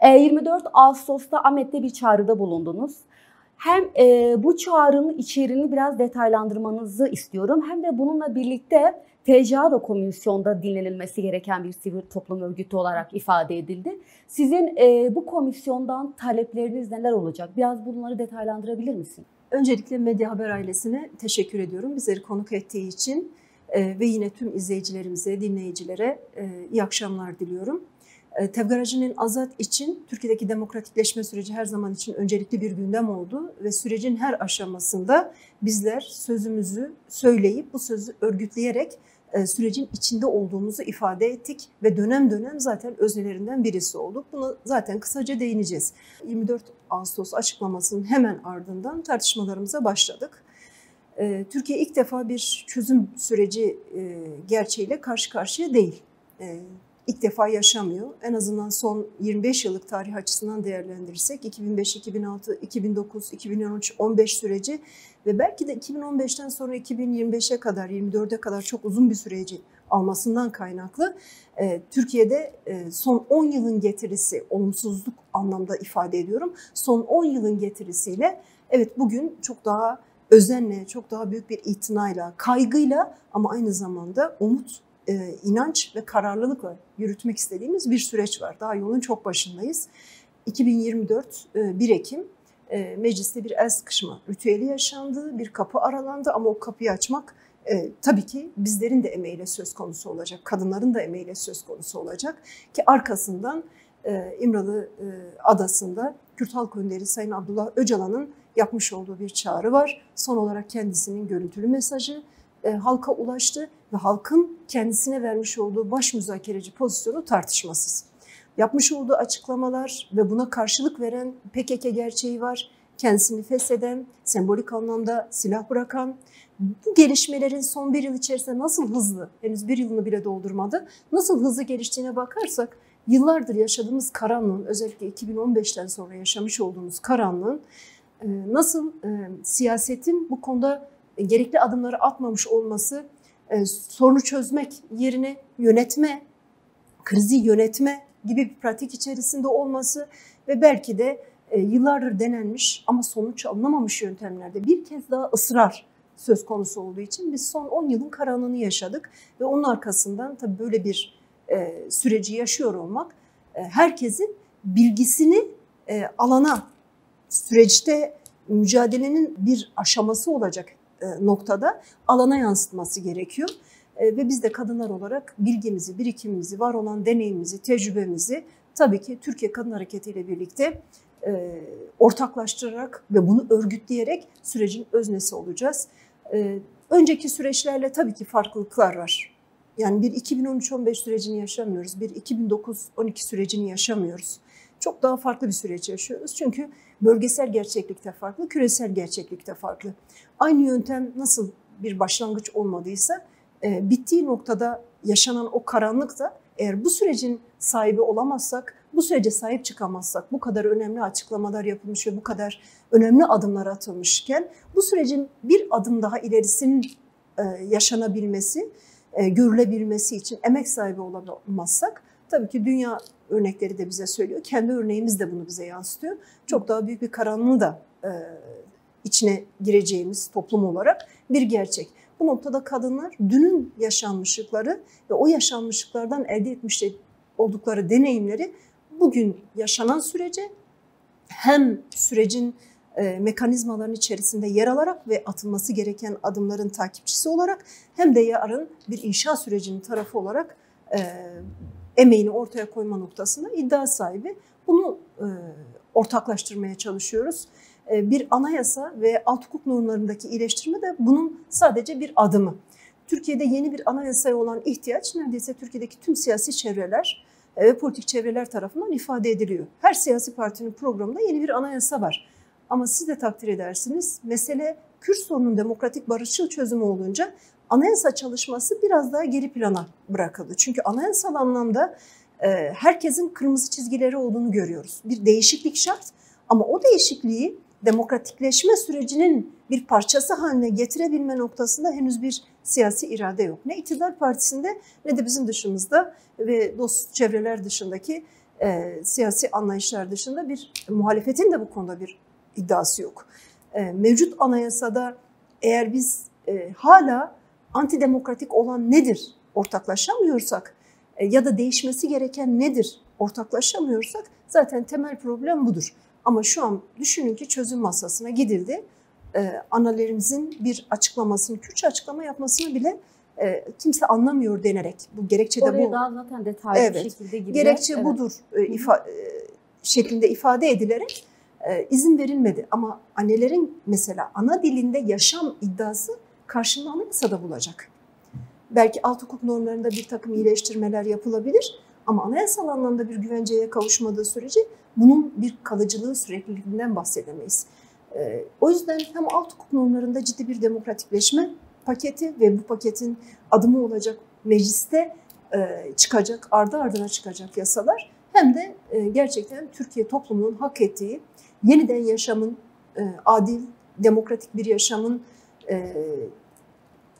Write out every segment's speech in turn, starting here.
24 Ağustos'ta Ahmet'te bir çağrıda bulundunuz. Hem bu çağrının içeriğini biraz detaylandırmanızı istiyorum, hem de bununla birlikte TCA da komisyonda dinlenilmesi gereken bir sivil toplum örgütü olarak ifade edildi. Sizin bu komisyondan talepleriniz neler olacak? Biraz bunları detaylandırabilir misin? Öncelikle Medya Haber ailesine teşekkür ediyorum bizleri konuk ettiği için ve yine tüm izleyicilerimize, dinleyicilere iyi akşamlar diliyorum. Tevgaracının Azat için Türkiye'deki demokratikleşme süreci her zaman için öncelikli bir gündem oldu ve sürecin her aşamasında bizler sözümüzü söyleyip bu sözü örgütleyerek sürecin içinde olduğumuzu ifade ettik ve dönem dönem zaten öznelerinden birisi olduk. Bunu zaten kısaca değineceğiz. 24 Ağustos açıklamasının hemen ardından tartışmalarımıza başladık. Türkiye ilk defa bir çözüm süreci gerçeğiyle karşı karşıya değil. İlk defa yaşamıyor. En azından son 25 yıllık tarih açısından değerlendirirsek 2005, 2006, 2009, 2013, 15 süreci ve belki de 2015'ten sonra 2025'e kadar, 24'e kadar çok uzun bir süreci almasından kaynaklı Türkiye'de son 10 yılın getirisi, olumsuzluk anlamda ifade ediyorum, son 10 yılın getirisiyle evet bugün çok daha özenle, çok daha büyük bir itinayla, kaygıyla ama aynı zamanda umut, inanç ve kararlılıkla yürütmek istediğimiz bir süreç var. Daha yolun çok başındayız. 2024 1 Ekim mecliste bir el sıkışma ritüeli yaşandı, bir kapı aralandı ama o kapıyı açmak tabii ki bizlerin de emeğiyle söz konusu olacak, kadınların da emeğiyle söz konusu olacak ki arkasından İmralı Adası'nda Kürt Halk Önderi Sayın Abdullah Öcalan'ın yapmış olduğu bir çağrı var. Son olarak kendisinin görüntülü mesajı halka ulaştı ve halkın kendisine vermiş olduğu baş müzakereci pozisyonu tartışmasız. Yapmış olduğu açıklamalar ve buna karşılık veren PKK gerçeği var. Kendisini fesheden, sembolik anlamda silah bırakan, bu gelişmelerin son bir yıl içerisinde nasıl hızlı, henüz bir yılını bile doldurmadı, nasıl hızlı geliştiğine bakarsak, yıllardır yaşadığımız karanlığın, özellikle 2015'ten sonra yaşamış olduğumuz karanlığın nasıl siyasetin bu konuda gerekli adımları atmamış olması, sorunu çözmek yerine yönetme, krizi yönetme gibi bir pratik içerisinde olması ve belki de yıllardır denenmiş ama sonuç alınamamış yöntemlerde bir kez daha ısrar söz konusu olduğu için biz son 10 yılın karanlığını yaşadık ve onun arkasından tabii böyle bir süreci yaşıyor olmak herkesin bilgisini alana, süreçte mücadelenin bir aşaması olacak noktada alana yansıtması gerekiyor. Ve biz de kadınlar olarak bilgimizi, birikimimizi, var olan deneyimimizi, tecrübemizi tabii ki Türkiye Kadın Hareketi ile birlikte ortaklaştırarak ve bunu örgütleyerek sürecin öznesi olacağız. Önceki süreçlerle tabii ki farklılıklar var. Yani bir 2013-15 sürecini yaşamıyoruz, bir 2009-12 sürecini yaşamıyoruz. Çok daha farklı bir süreç yaşıyoruz. Çünkü bölgesel gerçeklikte farklı, küresel gerçeklikte farklı. Aynı yöntem nasıl bir başlangıç olmadıysa, bittiği noktada yaşanan o karanlık da eğer bu sürecin sahibi olamazsak, bu sürece sahip çıkamazsak, bu kadar önemli açıklamalar yapılmış ve bu kadar önemli adımlar atılmışken bu sürecin bir adım daha ilerisinin yaşanabilmesi, görülebilmesi için emek sahibi olamazsak, tabii ki dünya örnekleri de bize söylüyor, kendi örneğimiz de bunu bize yansıtıyor. Çok daha büyük bir karanlığı da içine gireceğimiz toplum olarak bir gerçek. Bu noktada kadınlar dünün yaşanmışlıkları ve o yaşanmışlıklardan elde etmiş oldukları deneyimleri bugün yaşanan sürece hem sürecin mekanizmaların içerisinde yer alarak ve atılması gereken adımların takipçisi olarak hem de yarın bir inşa sürecinin tarafı olarak emeğini ortaya koyma noktasında iddia sahibi. Bunu ortaklaştırmaya çalışıyoruz. Bir anayasa ve alt hukuk normlarındaki iyileştirme de bunun sadece bir adımı. Türkiye'de yeni bir anayasaya olan ihtiyaç neredeyse Türkiye'deki tüm siyasi çevreler ve politik çevreler tarafından ifade ediliyor. Her siyasi partinin programında yeni bir anayasa var. Ama siz de takdir edersiniz, mesele Kürt sorunun demokratik barışçıl çözümü olunca anayasa çalışması biraz daha geri plana bırakıldı. Çünkü anayasal anlamda herkesin kırmızı çizgileri olduğunu görüyoruz. Bir değişiklik şart ama o değişikliği demokratikleşme sürecinin bir parçası haline getirebilme noktasında henüz bir siyasi irade yok. Ne iktidar partisinde ne de bizim dışımızda ve dost çevreler dışındaki siyasi anlayışlar dışında bir muhalefetin de bu konuda bir iddiası yok. Mevcut anayasada eğer biz hala antidemokratik olan nedir ortaklaşamıyorsak ya da değişmesi gereken nedir ortaklaşamıyorsak zaten temel problem budur. Ama şu an düşünün ki çözüm masasına gidildi. Analerimizin bir açıklamasını, Kürtçe açıklama yapmasını bile kimse anlamıyor denerek. Bu gerekçe de bu. Oraya daha zaten detaylı bir şekilde gidiyor. Gerekçe budur şeklinde ifade edilerek izin verilmedi. Ama annelerin mesela ana dilinde yaşam iddiası karşılığını anayasada bulacak. Belki alt hukuk normlarında bir takım iyileştirmeler yapılabilir ama anayasal anlamda bir güvenceye kavuşmadığı sürece bunun bir kalıcılığı, sürekliliğinden bahsedemeyiz. O yüzden hem alt hukuk normlarında ciddi bir demokratikleşme paketi ve bu paketin adımı olacak mecliste çıkacak, ardı ardına çıkacak yasalar hem de gerçekten Türkiye toplumunun hak ettiği yeniden yaşamın, adil, demokratik bir yaşamın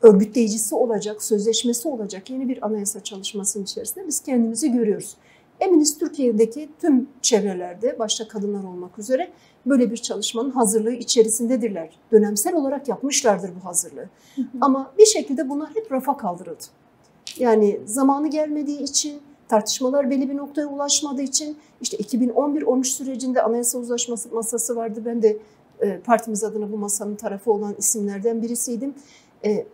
örgütleyicisi olacak, sözleşmesi olacak yeni bir anayasa çalışmasının içerisinde biz kendimizi görüyoruz. Eminiz Türkiye'deki tüm çevrelerde, başta kadınlar olmak üzere böyle bir çalışmanın hazırlığı içerisindedirler. Dönemsel olarak yapmışlardır bu hazırlığı. Ama bir şekilde bunlar hep rafa kaldırıldı. Yani zamanı gelmediği için, tartışmalar belli bir noktaya ulaşmadığı için, işte 2011-13 sürecinde anayasa uzlaşması masası vardı. Ben de partimiz adına bu masanın tarafı olan isimlerden birisiydim.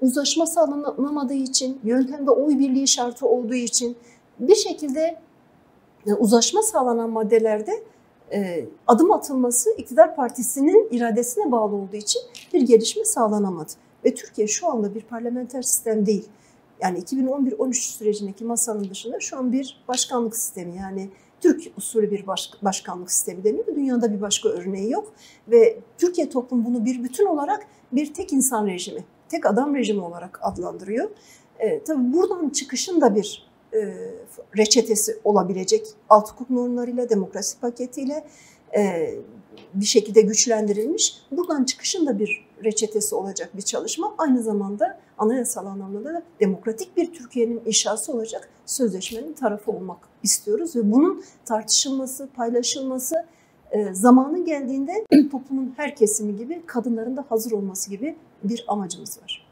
Uzlaşma sağlanamadığı için, yöntemde oy birliği şartı olduğu için bir şekilde uzlaşma sağlanan maddelerde adım atılması iktidar partisinin iradesine bağlı olduğu için bir gelişme sağlanamadı. Ve Türkiye şu anda bir parlamenter sistem değil. Yani 2011-13 sürecindeki masanın dışında şu an bir başkanlık sistemi, yani Türk usulü bir başkanlık sistemi deniyor. Dünyada bir başka örneği yok. Ve Türkiye toplumu bunu bir bütün olarak bir tek insan rejimi, tek adam rejimi olarak adlandırıyor. Tabii buradan çıkışın da bir reçetesi olabilecek alt hukuk normlarıyla, demokrasi paketiyle bir şekilde güçlendirilmiş. Buradan çıkışın da bir reçetesi olacak bir çalışma. Aynı zamanda anayasal anlamda da demokratik bir Türkiye'nin inşası olacak sözleşmenin tarafı olmak istiyoruz. Ve bunun tartışılması, paylaşılması, zamanı geldiğinde toplumun her kesimi gibi kadınların da hazır olması gibi bir amacımız var.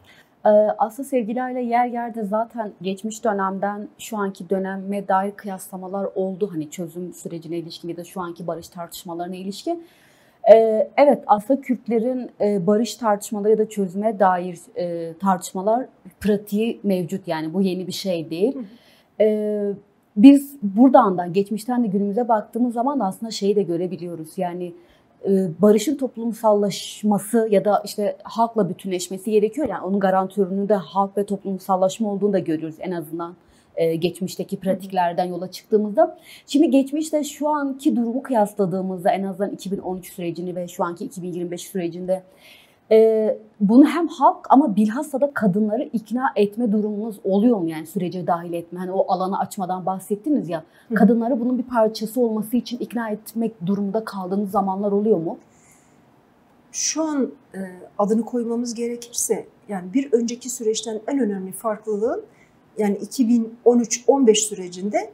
Aslında sevgili aile, yer yerde zaten geçmiş dönemden şu anki döneme dair kıyaslamalar oldu. Hani çözüm sürecine ilişkin ya da şu anki barış tartışmalarına ilişkin. Evet, aslında Kürtlerin barış tartışmaları ya da çözüme dair tartışmalar pratiği mevcut. Yani bu yeni bir şey değil. Biz buradan da geçmişten de günümüze baktığımız zaman da aslında şeyi de görebiliyoruz. Yani barışın toplumsallaşması ya da işte halkla bütünleşmesi gerekiyor. Yani onun garantörünün de halk ve toplumsallaşma olduğunu da görüyoruz en azından geçmişteki pratiklerden yola çıktığımızda. Şimdi geçmişte şu anki durumu kıyasladığımızda en azından 2013 sürecini ve şu anki 2025 sürecinde bunu hem halk ama bilhassa da kadınları ikna etme durumunuz oluyor mu? Yani sürece dahil etme. Hani o alanı açmadan bahsettiniz ya. Kadınları bunun bir parçası olması için ikna etmek durumunda kaldığınız zamanlar oluyor mu? Şu an adını koymamız gerekirse yani bir önceki süreçten en önemli farklılığın yani 2013-15 sürecinde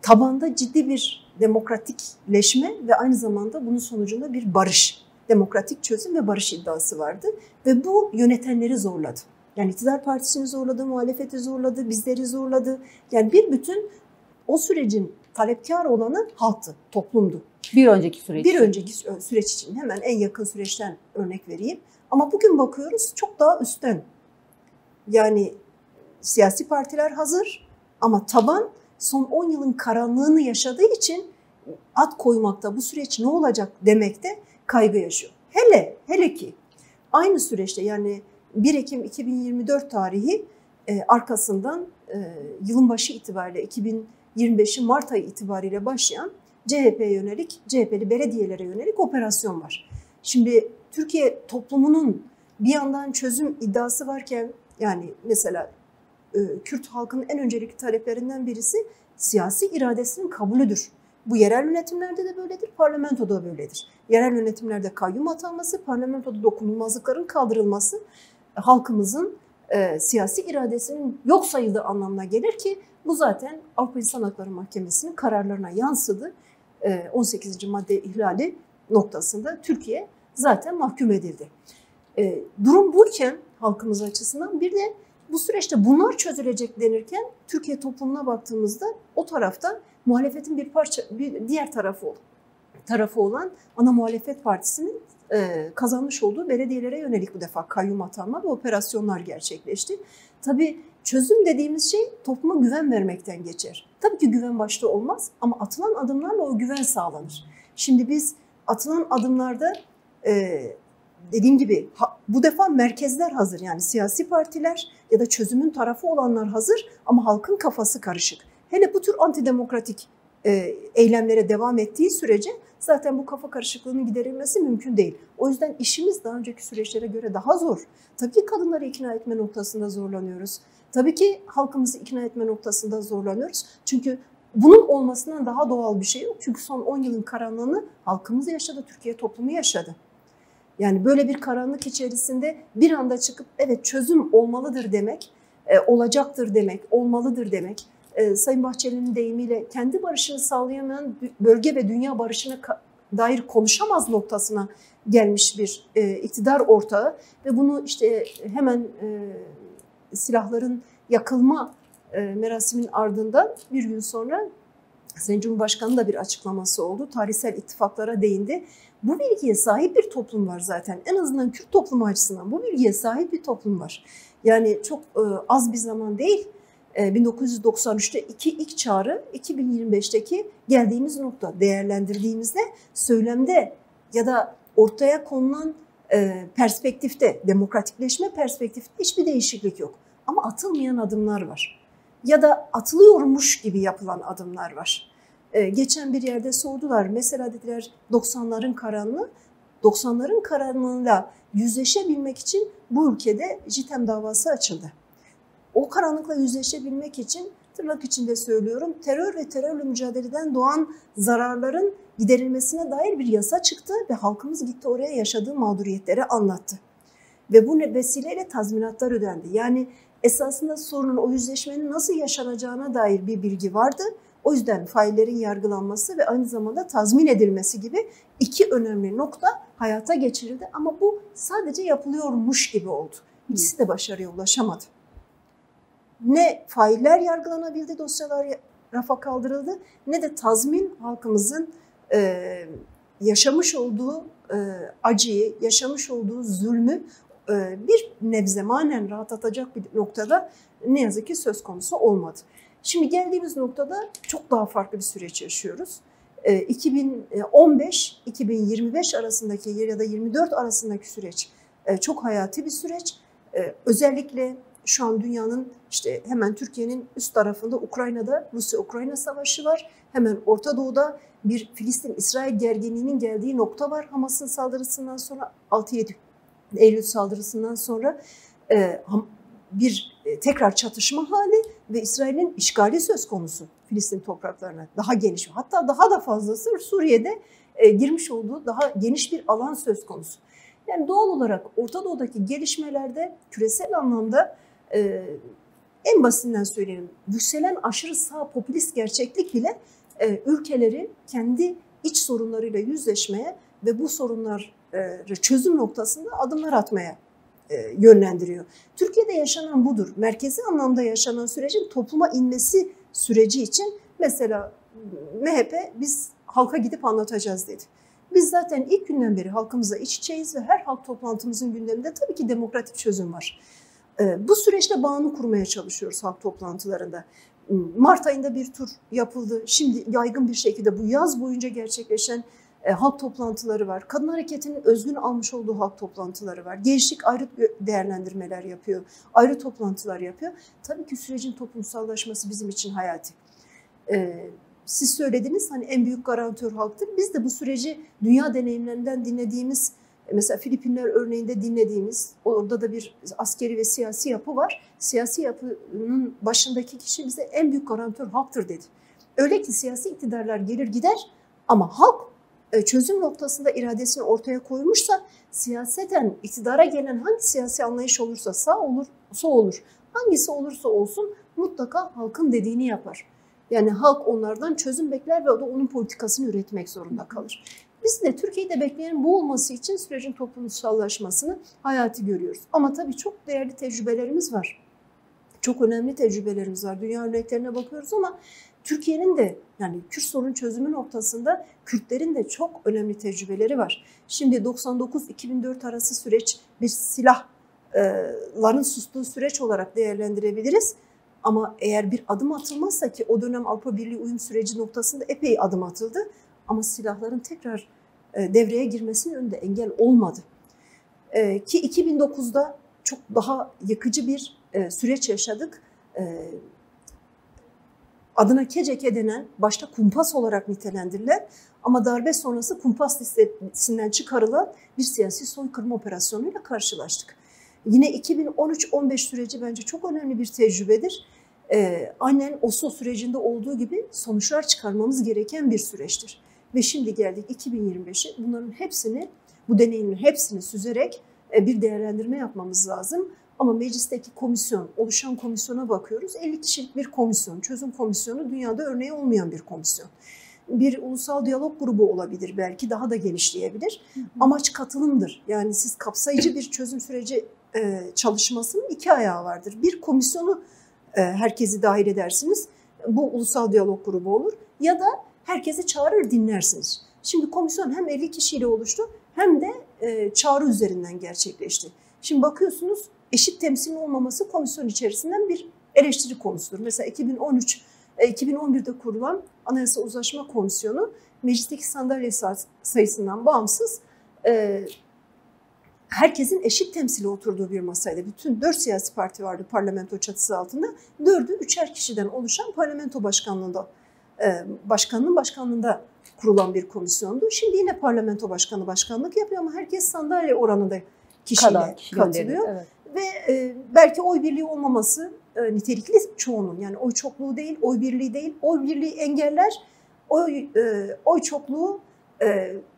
tabanda ciddi bir demokratikleşme ve aynı zamanda bunun sonucunda bir barış, demokratik çözüm ve barış iddiası vardı. Ve bu yönetenleri zorladı. Yani iktidar partisini zorladı, muhalefeti zorladı, bizleri zorladı. Yani bir bütün o sürecin talepkar olanı halktı, toplumdu. Bir önceki süreç. Bir önceki süreç için hemen en yakın süreçten örnek vereyim. Ama bugün bakıyoruz çok daha üstten. Yani siyasi partiler hazır ama taban son 10 yılın karanlığını yaşadığı için ad koymakta, bu süreç ne olacak demekte kaygı yaşıyor. Hele ki aynı süreçte yani 1 Ekim 2024 tarihi arkasından yılın başı itibariyle 2025'in Mart ayı itibariyle başlayan CHP'ye yönelik, CHP'li belediyelere yönelik operasyon var. Şimdi Türkiye toplumunun bir yandan çözüm iddiası varken yani mesela Kürt halkının en öncelikli taleplerinden birisi siyasi iradesinin kabulüdür. Bu yerel yönetimlerde de böyledir, parlamentoda da böyledir. Yerel yönetimlerde kayyum atanması, parlamentoda dokunulmazlıkların kaldırılması halkımızın siyasi iradesinin yok sayıldığı anlamına gelir ki Bu zaten Avrupa İnsan Hakları Mahkemesi'nin kararlarına yansıdı. 18. madde ihlali noktasında Türkiye zaten mahkum edildi. Durum buyken halkımız açısından bir de bu süreçte bunlar çözülecek denirken Türkiye toplumuna baktığımızda o tarafta muhalefetin bir diğer tarafı olan ana muhalefet partisinin kazanmış olduğu belediyelere yönelik bu defa kayyum atanma ve operasyonlar gerçekleşti. Tabii çözüm dediğimiz şey topluma güven vermekten geçer. Tabii ki güven başta olmaz ama atılan adımlarla o güven sağlanır. Şimdi biz atılan adımlarda dediğim gibi bu defa merkezler hazır, yani siyasi partiler ya da çözümün tarafı olanlar hazır ama halkın kafası karışık. Hele bu tür antidemokratik eylemlere devam ettiği sürece zaten bu kafa karışıklığının giderilmesi mümkün değil. O yüzden işimiz daha önceki süreçlere göre daha zor. Tabii ki kadınları ikna etme noktasında zorlanıyoruz. Tabii ki halkımızı ikna etme noktasında zorlanıyoruz. Çünkü bunun olmasından daha doğal bir şey yok. Çünkü son 10 yılın karanlığını halkımız yaşadı, Türkiye toplumu yaşadı. Yani böyle bir karanlık içerisinde bir anda çıkıp evet çözüm olmalıdır demek, olacaktır demek, olmalıdır demek. Sayın Bahçeli'nin deyimiyle kendi barışını sağlayamayan bölge ve dünya barışına dair konuşamaz noktasına gelmiş bir iktidar ortağı ve bunu işte hemen silahların yakılma merasiminin ardından bir gün sonra Sayın Cumhurbaşkanı'nın da bir açıklaması oldu. Tarihsel ittifaklara değindi. Bu bilgiye sahip bir toplum var zaten. En azından Kürt toplumu açısından bu bilgiye sahip bir toplum var. Yani çok az bir zaman değil. 1993'te ilk çağrı 2025'teki geldiğimiz nokta değerlendirdiğimizde söylemde ya da ortaya konulan perspektifte, demokratikleşme perspektifte hiçbir değişiklik yok. Ama atılmayan adımlar var. Ya da atılıyormuş gibi yapılan adımlar var. Geçen bir yerde sordular. Mesela dediler 90'ların karanlığı. 90'ların karanlığıyla yüzleşebilmek için bu ülkede JITEM davası açıldı. O karanlıkla yüzleşebilmek için tırnak içinde söylüyorum terör ve terörle mücadeleden doğan zararların giderilmesine dair bir yasa çıktı ve halkımız gitti oraya yaşadığı mağduriyetleri anlattı. Ve bu vesileyle tazminatlar ödendi. Yani esasında sorunun o yüzleşmenin nasıl yaşanacağına dair bir bilgi vardı. O yüzden faillerin yargılanması ve aynı zamanda tazmin edilmesi gibi iki önemli nokta hayata geçirildi. Ama bu sadece yapılıyormuş gibi oldu. İkisi de başarıya ulaşamadı. Ne failler yargılanabildi, dosyalar rafa kaldırıldı, ne de tazmin halkımızın yaşamış olduğu acıyı, yaşamış olduğu zulmü bir nebze manen rahatlatacak bir noktada ne yazık ki söz konusu olmadı. Şimdi geldiğimiz noktada çok daha farklı bir süreç yaşıyoruz. 2015-2025 arasındaki ya da 24 arasındaki süreç çok hayati bir süreç. Özellikle şu an dünyanın işte hemen Türkiye'nin üst tarafında Ukrayna'da Rusya-Ukrayna savaşı var. Hemen Orta Doğu'da bir Filistin-İsrail gerginliğinin geldiği nokta var. Hamas'ın saldırısından sonra 6-7 Eylül saldırısından sonra bir tekrar çatışma hali ve İsrail'in işgali söz konusu Filistin topraklarına daha geniş, hatta daha da fazlası Suriye'de girmiş olduğu daha geniş bir alan söz konusu. Yani doğal olarak Orta Doğu'daki gelişmelerde küresel anlamda en basitinden söyleyelim, yükselen aşırı sağ popülist gerçeklik bile ülkeleri kendi iç sorunlarıyla yüzleşmeye ve bu sorunlar çözüm noktasında adımlar atmaya yönlendiriyor. Türkiye'de yaşanan budur. Merkezi anlamda yaşanan sürecin topluma inmesi süreci için mesela MHP biz halka gidip anlatacağız dedi. Biz zaten ilk günden beri halkımıza iç içeyiz ve her halk toplantımızın gündeminde tabii ki demokratik çözüm var. Bu süreçte bağını kurmaya çalışıyoruz halk toplantılarında. Mart ayında bir tur yapıldı. Şimdi yaygın bir şekilde bu yaz boyunca gerçekleşen halk toplantıları var. Kadın hareketinin özgün almış olduğu halk toplantıları var. Gençlik ayrı değerlendirmeler yapıyor, ayrı toplantılar yapıyor. Tabii ki sürecin toplumsallaşması bizim için hayati. Siz söylediniz hani en büyük garantör halktır. Biz de bu süreci dünya deneyimlerinden dinlediğimiz, mesela Filipinler örneğinde dinlediğimiz, orada da bir askeri ve siyasi yapı var. Siyasi yapının başındaki kişi bize en büyük garantör halktır dedi. Öyle ki siyasi iktidarlar gelir gider ama halk çözüm noktasında iradesini ortaya koymuşsa siyaseten iktidara gelen hangi siyasi anlayış olursa sağ olur, sol olur. Hangisi olursa olsun mutlaka halkın dediğini yapar. Yani halk onlardan çözüm bekler ve o da onun politikasını üretmek zorunda kalır. Biz de Türkiye'de bekleyen bu olması için sürecin toplumsallaşmasını hayati görüyoruz. Ama tabii çok değerli tecrübelerimiz var. Çok önemli tecrübelerimiz var. Dünya örneklerine bakıyoruz ama Türkiye'nin de yani Kürt sorun çözümü noktasında Kürtlerin de çok önemli tecrübeleri var. Şimdi 99-2004 arası süreç bir silahların sustuğu süreç olarak değerlendirebiliriz. Ama eğer bir adım atılmazsa ki o dönem Avrupa Birliği uyum süreci noktasında epey adım atıldı. Ama silahların tekrar devreye girmesinin önünde engel olmadı. Ki 2009'da çok daha yıkıcı bir süreç yaşadık. Adına KCK denen başta kumpas olarak nitelendirilen ama darbe sonrası kumpas listesinden çıkarılan bir siyasi soykırım operasyonuyla karşılaştık. Yine 2013-15 süreci bence çok önemli bir tecrübedir. Aynen Oslo sürecinde olduğu gibi sonuçlar çıkarmamız gereken bir süreçtir. Ve şimdi geldik 2025'e bunların hepsini, bu deneyimin hepsini süzerek bir değerlendirme yapmamız lazım. Ama meclisteki komisyon, oluşan komisyona bakıyoruz. 50 kişilik bir komisyon, çözüm komisyonu dünyada örneği olmayan bir komisyon. Bir ulusal diyalog grubu olabilir belki daha da genişleyebilir. Amaç katılımdır. Yani siz kapsayıcı bir çözüm süreci çalışmasının iki ayağı vardır. Bir komisyonu herkesi dahil edersiniz. Bu ulusal diyalog grubu olur. Ya da herkesi çağırır dinlersiniz. Şimdi komisyon hem 50 kişiyle oluştu hem de çağrı üzerinden gerçekleşti. Şimdi bakıyorsunuz eşit temsilin olmaması komisyon içerisinden bir eleştiri konusudur. Mesela 2011'de kurulan Anayasa Uzlaşma Komisyonu meclisteki sandalye sayısından bağımsız herkesin eşit temsili oturduğu bir masaydı. Bütün 4 siyasi parti vardı parlamento çatısı altında. 4'ü 3'er kişiden oluşan parlamento başkanlığının başkanlığında kurulan bir komisyondu. Şimdi yine parlamento başkanı başkanlık yapıyor ama herkes sandalye oranında kişiyle katılıyor. Evet. Ve belki oy birliği olmaması nitelikli çoğunun yani oy çokluğu değil, oy birliği değil. Oy birliği engeller, oy çokluğu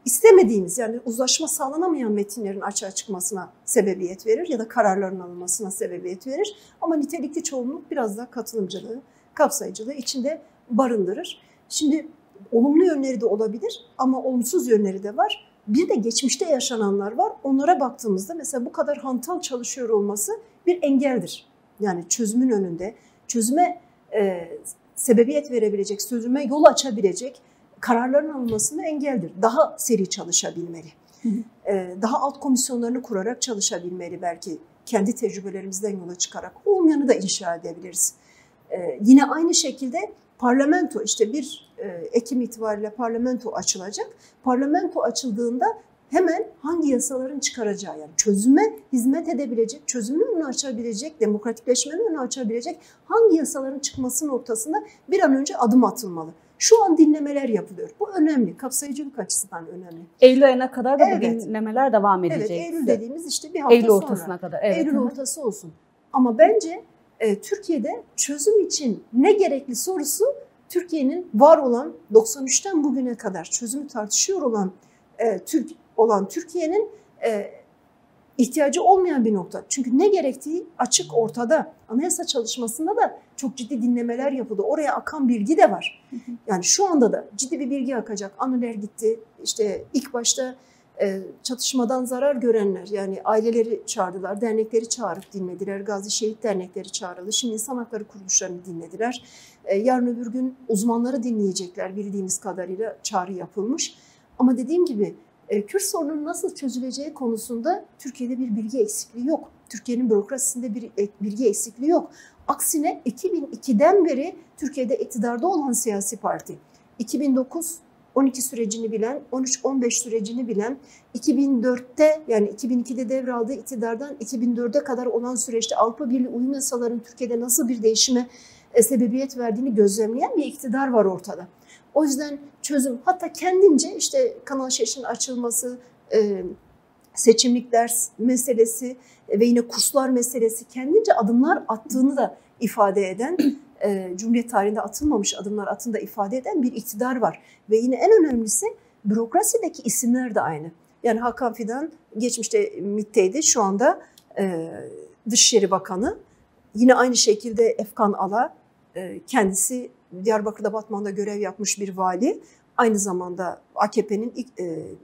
istemediğimiz yani uzlaşma sağlanamayan metinlerin açığa çıkmasına sebebiyet verir ya da kararların alınmasına sebebiyet verir. Ama nitelikli çoğunluk biraz daha katılımcılığı, kapsayıcılığı içinde barındırır. Şimdi olumlu yönleri de olabilir ama olumsuz yönleri de var. Bir de geçmişte yaşananlar var. Onlara baktığımızda mesela bu kadar hantal çalışıyor olması bir engeldir. Yani çözümün önünde, çözüme sebebiyet verebilecek, çözüme yol açabilecek kararların alınmasına engeldir. Daha seri çalışabilmeli. Daha alt komisyonlarını kurarak çalışabilmeli belki kendi tecrübelerimizden yola çıkarak. Olmayanı da inşa edebiliriz. Yine aynı şekilde parlamento işte 1 Ekim itibariyle parlamento açılacak. Parlamento açıldığında hemen hangi yasaların çıkaracağı yani çözüme hizmet edebilecek, çözümün önünü açabilecek, demokratikleşmenin önünü açabilecek hangi yasaların çıkması noktasında bir an önce adım atılmalı. Şu an dinlemeler yapılıyor. Bu önemli. Kapsayıcılık açısından önemli. Eylül ayına kadar da bu dinlemeler devam edecek. Evet, Eylül dediğimiz işte bir hafta Eylül ortasına sonra. Kadar. Evet. Eylül ortası olsun. Ama bence Türkiye'de çözüm için ne gerekli sorusu Türkiye'nin var olan 93'ten bugüne kadar çözümü tartışıyor olan Türkiye'nin ihtiyacı olmayan bir nokta. Çünkü ne gerektiği açık ortada. Anayasa çalışmasında da çok ciddi dinlemeler yapıldı. Oraya akan bilgi de var. Yani şu anda da ciddi bir bilgi akacak. Anılar gitti. İşte ilk başta çatışmadan zarar görenler yani aileleri çağırdılar, dernekleri çağırıp dinlediler. Gazi Şehit dernekleri çağrıldı. Şimdi insan hakları kuruluşlarını dinlediler. Yarın öbür gün uzmanları dinleyecekler bildiğimiz kadarıyla çağrı yapılmış. Ama dediğim gibi Kürt sorunun nasıl çözüleceği konusunda Türkiye'de bir bilgi eksikliği yok. Türkiye'nin bürokrasisinde bir bilgi eksikliği yok. Aksine 2002'den beri Türkiye'de iktidarda olan siyasi parti 2009 12 sürecini bilen, 13-15 sürecini bilen, 2004'te yani 2002'de devraldığı iktidardan 2004'e kadar olan süreçte Avrupa Birliği uyum yasalarının Türkiye'de nasıl bir değişime sebebiyet verdiğini gözlemleyen bir iktidar var ortada. O yüzden çözüm hatta kendince işte Kanal Şeş'in açılması, seçimlik ders meselesi ve yine kurslar meselesi kendince adımlar attığını da ifade eden, Cumhuriyet tarihinde atılmamış adımlar attığını da ifade eden bir iktidar var. Ve yine en önemlisi bürokrasideki isimler de aynı. Yani Hakan Fidan geçmişte MİT'teydi, şu anda Dışişleri Bakanı. Yine aynı şekilde Efkan Ala, kendisi Diyarbakır'da, Batman'da görev yapmış bir vali. Aynı zamanda AKP'nin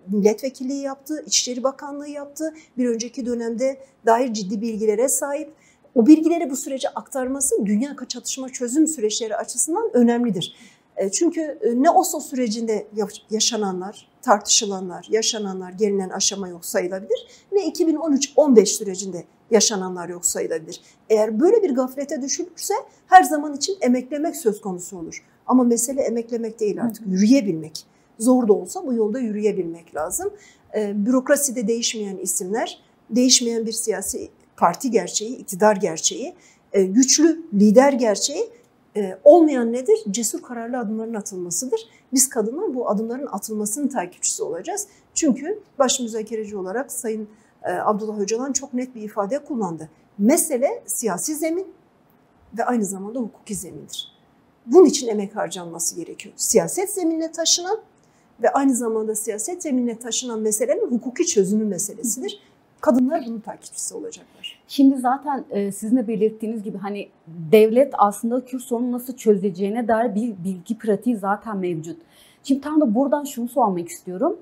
milletvekilliği yaptı, İçişleri Bakanlığı yaptı. Bir önceki dönemde dair ciddi bilgilere sahip. O bilgileri bu sürece aktarması dünya çatışma çözüm süreçleri açısından önemlidir. Çünkü ne Oslo sürecinde yaşananlar, tartışılanlar, yaşananlar gelinen aşama yok sayılabilir, ne 2013-15 sürecinde yaşananlar yok sayılabilir. Eğer böyle bir gaflete düşülürse her zaman için emeklemek söz konusu olur. Ama mesele emeklemek değil artık, yürüyebilmek. Zor da olsa bu yolda yürüyebilmek lazım. Bürokraside değişmeyen isimler, değişmeyen bir siyasi parti gerçeği, iktidar gerçeği, güçlü lider gerçeği, olmayan nedir? Cesur kararlı adımların atılmasıdır. Biz kadınlar bu adımların atılmasının takipçisi olacağız. Çünkü baş müzakereci olarak Sayın Abdullah Öcalan çok net bir ifade kullandı. Mesele siyasi zemin ve aynı zamanda hukuki zemindir. Bunun için emek harcanması gerekiyor. Siyaset zeminine taşınan ve aynı zamanda siyaset zeminine taşınan meselenin hukuki çözümü meselesidir. Kadınlar bunun takipçisi olacaklar. Şimdi zaten sizin de belirttiğiniz gibi hani devlet aslında Kürt sorununu nasıl çözeceğine dair bir bilgi pratiği zaten mevcut. Şimdi tam da buradan şunu sormak istiyorum.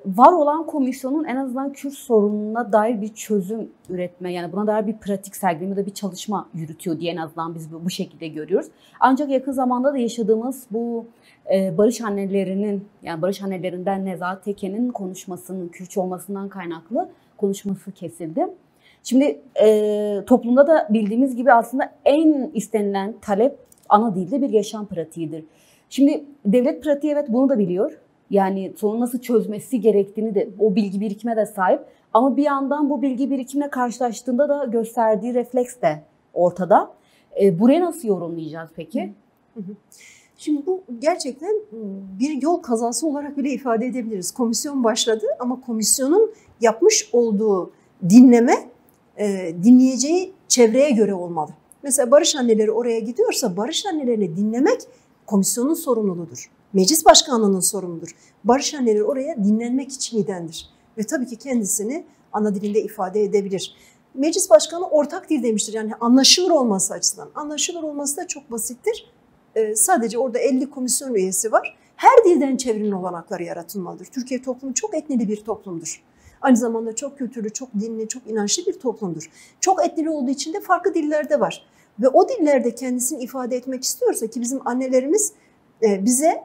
Var olan komisyonun en azından Kürt sorununa dair bir çözüm üretme, yani buna dair bir pratik sergileme de bir çalışma yürütüyor diye en azından biz bu şekilde görüyoruz. Ancak yakın zamanda da yaşadığımız bu barış annelerinin, yani barış annelerinden Nezahat Teken'in konuşmasının Kürtçe olmasından kaynaklı konuşması kesildi. Şimdi toplumda da bildiğimiz gibi aslında en istenilen talep ana dilde bir yaşam pratiğidir. Şimdi devlet pratiği evet bunu da biliyor. Yani sorunu nasıl çözmesi gerektiğini de, o bilgi birikime de sahip. Ama bir yandan bu bilgi birikimle karşılaştığında da gösterdiği refleks de ortada. Burayı nasıl yorumlayacağız peki? Şimdi bu gerçekten bir yol kazası olarak bile ifade edebiliriz. Komisyon başladı ama komisyonun yapmış olduğu dinleme dinleyeceği çevreye göre olmalı. Mesela barış anneleri oraya gidiyorsa barış annelerini dinlemek komisyonun sorumluluğudur. Meclis başkanlığının sorumludur. Barış anneleri oraya dinlenmek için gidendir. Ve tabii ki kendisini ana dilinde ifade edebilir. Meclis başkanı ortak dil demiştir. Yani anlaşılır olması açısından. Anlaşılır olması da çok basittir. Sadece orada 50 komisyon üyesi var. Her dilden çevrim olanakları yaratılmalıdır. Türkiye toplumu çok etnili bir toplumdur. Aynı zamanda çok kültürlü, çok dinli, çok inançlı bir toplumdur. Çok etnili olduğu için de farklı dillerde var. Ve o dillerde kendisini ifade etmek istiyorsa, ki bizim annelerimiz bize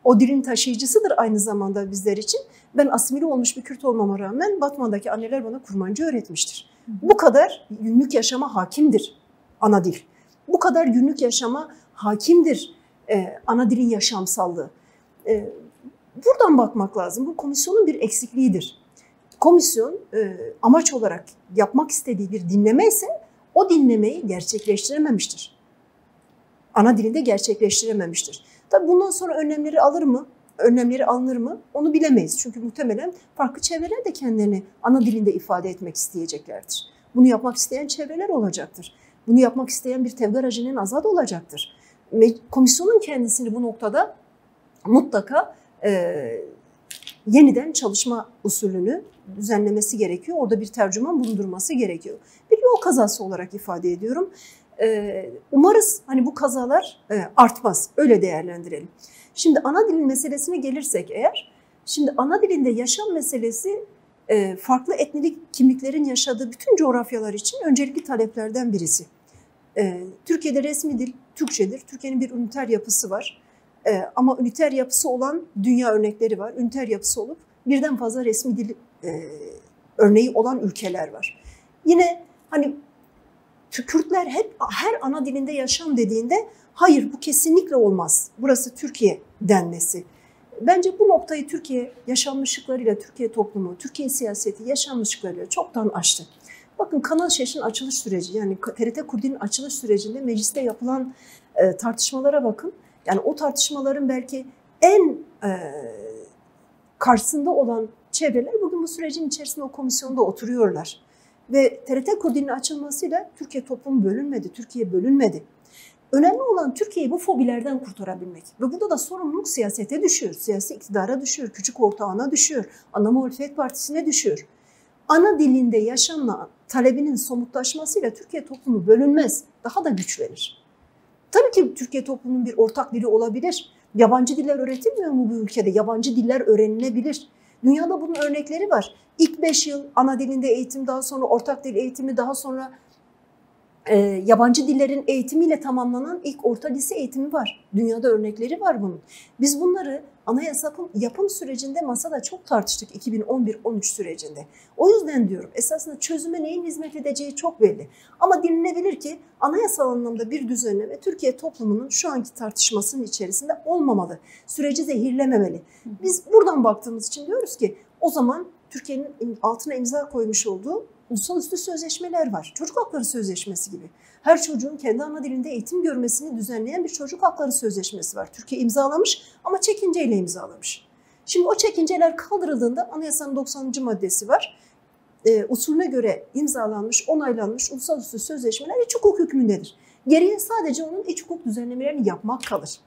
o dilin taşıyıcısıdır aynı zamanda bizler için. Ben asimile olmuş bir Kürt olmama rağmen Batman'daki anneler bana Kurmancı öğretmiştir. Bu kadar günlük yaşama hakimdir ana dil. Bu kadar günlük yaşama hakimdir ana dilin yaşamsallığı. Buradan bakmak lazım. Bu komisyonun bir eksikliğidir. Komisyon amaç olarak yapmak istediği bir dinleme ise o dinlemeyi gerçekleştirememiştir. Ana dilinde gerçekleştirememiştir. Tabii bundan sonra önlemleri alır mı? Önlemleri alınır mı? Onu bilemeyiz. Çünkü muhtemelen farklı çevreler de kendilerini ana dilinde ifade etmek isteyeceklerdir. Bunu yapmak isteyen çevreler olacaktır. Bunu yapmak isteyen bir Tevgar Hacı'nın Azad olacaktır. Komisyonun kendisini bu noktada mutlaka yeniden çalışma usulünü düzenlemesi gerekiyor. Orada bir tercüman bulundurması gerekiyor. Bir yol kazası olarak ifade ediyorum. Umarız hani bu kazalar artmaz. Öyle değerlendirelim. Şimdi ana dilin meselesine gelirsek eğer, şimdi ana dilinde yaşam meselesi farklı etnilik kimliklerin yaşadığı bütün coğrafyalar için öncelikli taleplerden birisi. Türkiye'de resmi dil Türkçedir. Türkiye'nin bir üniter yapısı var. Ama üniter yapısı olan dünya örnekleri var. Üniter yapısı olup birden fazla resmi dil örneği olan ülkeler var. Yine hani Kürtler hep her ana dilinde yaşam dediğinde hayır bu kesinlikle olmaz. Burası Türkiye denmesi. Bence bu noktayı Türkiye yaşanmışlıklarıyla, Türkiye toplumu, Türkiye siyaseti yaşanmışlıklarıyla çoktan aştı. Bakın Kanal Şeş'in açılış süreci, yani TRT Kurdi'nin açılış sürecinde mecliste yapılan tartışmalara bakın. Yani o tartışmaların belki en karşısında olan çevreler bugün bu sürecin içerisinde o komisyonda oturuyorlar. Ve TRT Kurdi'nin açılmasıyla Türkiye toplumu bölünmedi, Türkiye bölünmedi. Önemli olan Türkiye'yi bu fobilerden kurtarabilmek. Ve burada da sorumluluk siyasete düşüyor, siyasi iktidara düşüyor, küçük ortağına düşüyor, ana muhalefet partisine düşüyor. Ana dilinde talebinin somutlaşmasıyla Türkiye toplumu bölünmez, daha da güçlenir. Tabii ki Türkiye toplumunun bir ortak dili olabilir. Yabancı diller öğretilmiyor mu bu ülkede? Yabancı diller öğrenilebilir. Dünyada bunun örnekleri var. İlk 5 yıl ana dilinde eğitim, daha sonra ortak dil eğitimi, daha sonra yabancı dillerin eğitimiyle tamamlanan ilk orta lise eğitimi var. Dünyada örnekleri var bunun. Biz bunları anayasa yapım sürecinde masada çok tartıştık 2011-13 sürecinde. O yüzden diyorum esasında çözüme neyin hizmet edeceği çok belli. Ama denilebilir ki anayasal anlamda bir düzenleme Türkiye toplumunun şu anki tartışmasının içerisinde olmamalı. Süreci zehirlememeli. Biz buradan baktığımız için diyoruz ki o zaman Türkiye'nin altına imza koymuş olduğu uluslararası sözleşmeler var. Çocuk Hakları Sözleşmesi gibi. Her çocuğun kendi ana dilinde eğitim görmesini düzenleyen bir Çocuk Hakları Sözleşmesi var. Türkiye imzalamış ama çekinceyle imzalamış. Şimdi o çekinceler kaldırıldığında anayasanın 90. maddesi var. Usulüne göre imzalanmış, onaylanmış uluslararası sözleşmeler iç hukuk hükmündedir. Geriye sadece onun iç hukuk düzenlemelerini yapmak kalır.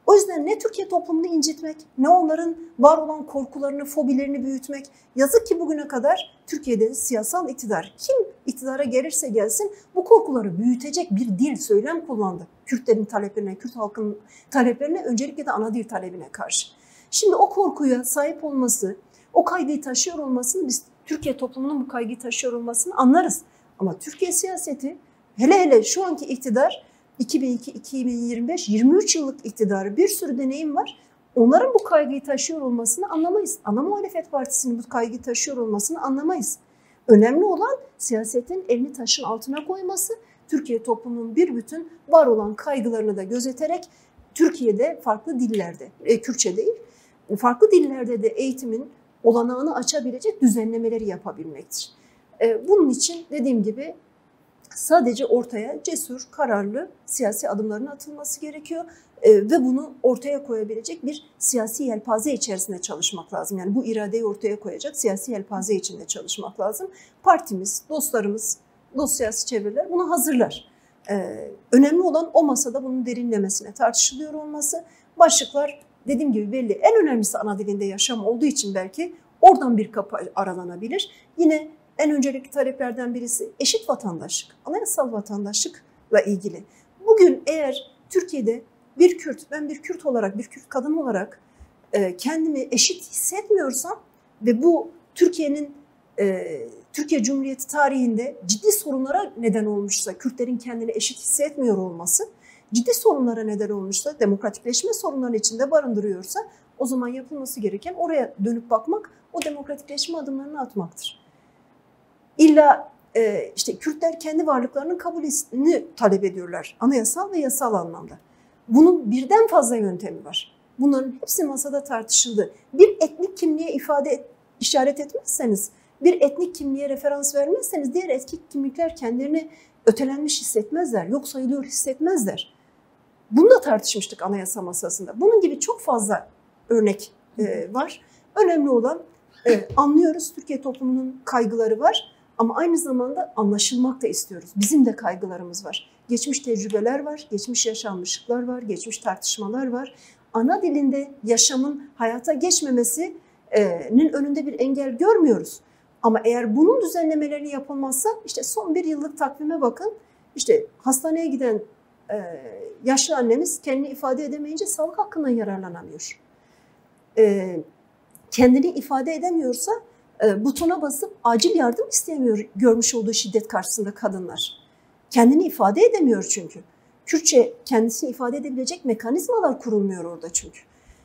O yüzden ne Türkiye toplumunu incitmek, ne onların var olan korkularını, fobilerini büyütmek. Yazık ki bugüne kadar Türkiye'de siyasal iktidar, kim iktidara gelirse gelsin bu korkuları büyütecek bir dil, söylem kullandı. Kürtlerin taleplerine, Kürt halkının taleplerine, öncelikle de ana dil talebine karşı. Şimdi o korkuya sahip olması, o kaygıyı taşıyor olmasını, biz Türkiye toplumunun bu kaygıyı taşıyor olmasını anlarız. Ama Türkiye siyaseti, hele şu anki iktidar, 2002-2025, 23 yıllık iktidarı, bir sürü deneyim var. Onların bu kaygıyı taşıyor olmasını anlamayız. Ana muhalefet partisinin bu kaygıyı taşıyor olmasını anlamayız. Önemli olan siyasetin elini taşın altına koyması, Türkiye toplumunun bir bütün var olan kaygılarını da gözeterek Türkiye'de farklı dillerde, Kürtçe değil, farklı dillerde de eğitimin olanağını açabilecek düzenlemeleri yapabilmektir. Bunun için dediğim gibi sadece ortaya cesur, kararlı siyasi adımların atılması gerekiyor ve bunu ortaya koyabilecek bir siyasi yelpaze içerisinde çalışmak lazım. Yani bu iradeyi ortaya koyacak siyasi yelpaze içinde çalışmak lazım. Partimiz, dostlarımız, dost siyasi çevreler bunu hazırlar. Önemli olan o masada bunun derinlemesine tartışılıyor olması. Başlıklar dediğim gibi belli. En önemlisi ana dilinde yaşam olduğu için belki oradan bir kapı aralanabilir. Yine en öncelikli taleplerden birisi eşit vatandaşlık, anayasal vatandaşlıkla ilgili. Bugün eğer Türkiye'de bir Kürt, ben bir Kürt olarak, bir Kürt kadın olarak kendimi eşit hissetmiyorsam ve bu Türkiye Cumhuriyeti tarihinde ciddi sorunlara neden olmuşsa, Kürtlerin kendini eşit hissetmiyor olması, ciddi sorunlara neden olmuşsa, demokratikleşme sorunlarının içinde barındırıyorsa, o zaman yapılması gereken oraya dönüp bakmak, o demokratikleşme adımlarını atmaktır. İlla işte Kürtler kendi varlıklarının kabulünü talep ediyorlar anayasal ve yasal anlamda. Bunun birden fazla yöntemi var. Bunların hepsi masada tartışıldı. Bir etnik kimliğe işaret etmezseniz, bir etnik kimliğe referans vermezseniz diğer etnik kimlikler kendilerini ötelenmiş hissetmezler, yok sayılıyor hissetmezler. Bunu da tartışmıştık anayasa masasında. Bunun gibi çok fazla örnek var. Önemli olan anlıyoruz, Türkiye toplumunun kaygıları var. Ama aynı zamanda anlaşılmak da istiyoruz. Bizim de kaygılarımız var. Geçmiş tecrübeler var, geçmiş yaşanmışlıklar var, geçmiş tartışmalar var. Ana dilinde yaşamın hayata geçmemesinin önünde bir engel görmüyoruz. Ama eğer bunun düzenlemeleri yapılmazsa, işte son bir yıllık takvime bakın, işte hastaneye giden yaşlı annemiz kendini ifade edemeyince sağlık hakkından yararlanamıyor. Kendini ifade edemiyorsa, butona basıp acil yardım isteyemiyor görmüş olduğu şiddet karşısında kadınlar. Kendini ifade edemiyor çünkü. Kürtçe kendisini ifade edebilecek mekanizmalar kurulmuyor orada çünkü.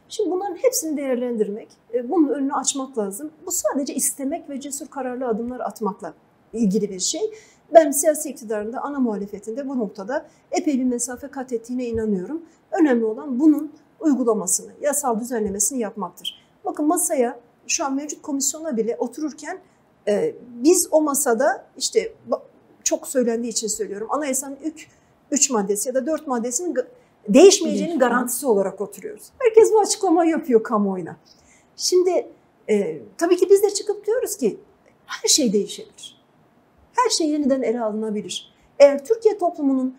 Şimdi bunların hepsini değerlendirmek, bunun önünü açmak lazım. Bu sadece istemek ve cesur kararlı adımlar atmakla ilgili bir şey. Ben siyasi iktidarın da ana muhalefetinde bu noktada epey bir mesafe kat ettiğine inanıyorum. Önemli olan bunun uygulamasını, yasal düzenlemesini yapmaktır. Bakın masaya, şu an mevcut komisyona bile otururken biz o masada işte çok söylendiği için söylüyorum anayasanın ilk 3 maddesi ya da 4 maddesinin değişmeyeceğinin garantisi olarak oturuyoruz. Herkes bu açıklamayı yapıyor kamuoyuna. Şimdi tabii ki biz de çıkıp diyoruz ki her şey değişebilir. Her şey yeniden ele alınabilir. Eğer Türkiye toplumunun